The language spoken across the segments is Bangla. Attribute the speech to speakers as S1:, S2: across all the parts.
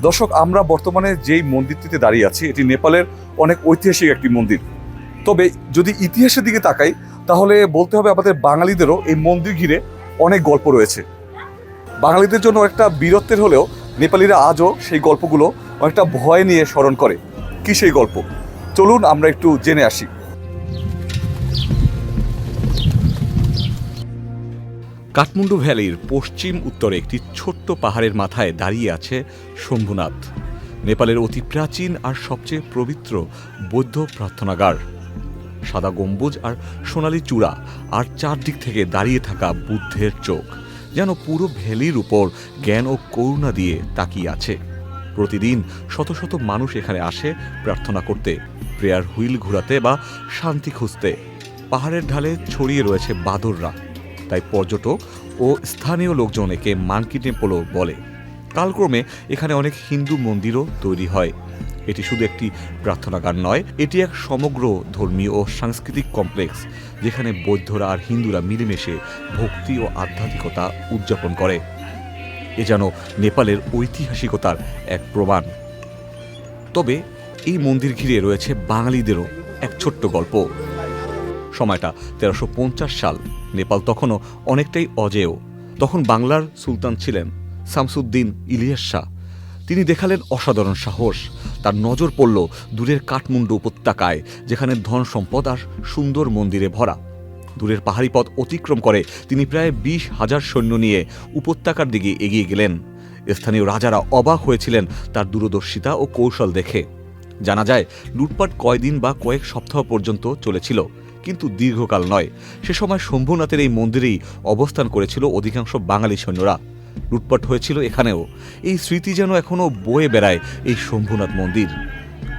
S1: দর্শক, আমরা বর্তমানে যেই মন্দিরটিতে দাঁড়িয়ে আছি এটি নেপালের অনেক ঐতিহাসিক একটি মন্দির। তবে যদি ইতিহাসের দিকে তাকাই তাহলে বলতে হবে আমাদের বাঙালিদেরও এই মন্দির ঘিরে অনেক গল্প রয়েছে। বাঙালিদের জন্য একটা বীরত্বের হলেও নেপালিরা আজও সেই গল্পগুলো অনেকটা ভয় নিয়ে স্মরণ করে। কি সেই গল্প, চলুন আমরা একটু জেনে আসি।
S2: কাঠমান্ডু ভ্যালির পশ্চিম উত্তরে একটি ছোট্ট পাহাড়ের মাথায় দাঁড়িয়ে আছে শম্ভুনাথ, নেপালের অতি প্রাচীন আর সবচেয়ে পবিত্র বৌদ্ধ প্রার্থনাগার। সাদা গম্বুজ আর সোনালি চূড়া আর চারদিক থেকে দাঁড়িয়ে থাকা বুদ্ধের চোখ যেন পুরো ভ্যালির উপর জ্ঞান ও করুণা দিয়ে তাকিয়ে আছে। প্রতিদিন শত শত মানুষ এখানে আসে প্রার্থনা করতে, প্রেয়ার হুইল ঘোরাতে বা শান্তি খুঁজতে। পাহাড়ের ঢালে ছড়িয়ে রয়েছে বাদররা, তাই পর্যটক ও স্থানীয় লোকজন একে মাঙ্কি টেম্পলও বলে। কালক্রমে এখানে অনেক হিন্দু মন্দিরও তৈরি হয়। এটি শুধু একটি প্রার্থনাগার নয়, এটি এক সমগ্র ধর্মীয় ও সাংস্কৃতিক কমপ্লেক্স, যেখানে বৌদ্ধরা আর হিন্দুরা মিলেমিশে ভক্তি ও আধ্যাত্মিকতা উদযাপন করে। এ যেন নেপালের ঐতিহাসিকতার এক প্রমাণ। তবে এই মন্দির ঘিরে রয়েছে বাঙালিদেরও এক ছোট্ট গল্প। সময়টা 1350 সাল। নেপাল তখনও অনেকটাই অজেয়। তখন বাংলার সুলতান ছিলেন শামসুদ্দিন ইলিয়াস শাহ। তিনি দেখালেন অসাধারণ সাহস। তার নজর পড়ল দূরের কাঠমান্ডু উপত্যকায়, যেখানে ধন সম্পদ আর সুন্দর মন্দিরে ভরা। দূরের পাহাড়ি পথ অতিক্রম করে তিনি প্রায় 20,000 সৈন্য নিয়ে উপত্যকার দিকে এগিয়ে গেলেন। স্থানীয় রাজারা অবাক হয়েছিলেন তার দূরদর্শিতা ও কৌশল দেখে। জানা যায় লুটপাট কয়দিন বা কয়েক সপ্তাহ পর্যন্ত চলেছিল, কিন্তু দীর্ঘকাল নয়। সে সময় শম্ভুনাথের এই মন্দিরেই অবস্থান করেছিল অধিকাংশ বাঙালি সৈন্যরা। লুটপাট হয়েছিল এখানেও। এই স্মৃতি যেন এখনও বয়ে বেড়ায় এই শম্ভুনাথ মন্দির।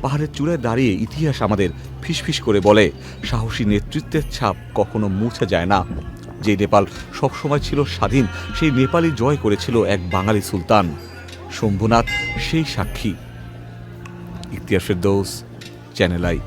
S2: পাহাড়ের চূড়ায় দাঁড়িয়ে ইতিহাস আমাদের ফিসফিস করে বলে, সাহসী নেতৃত্বের ছাপ কখনো মুছে যায় না। যে নেপাল সবসময় ছিল স্বাধীন, সেই নেপালই জয় করেছিল এক বাঙালি সুলতান। শম্ভুনাথ সেই সাক্ষী। ইতিহাসের দোষ, চ্যানেল আই।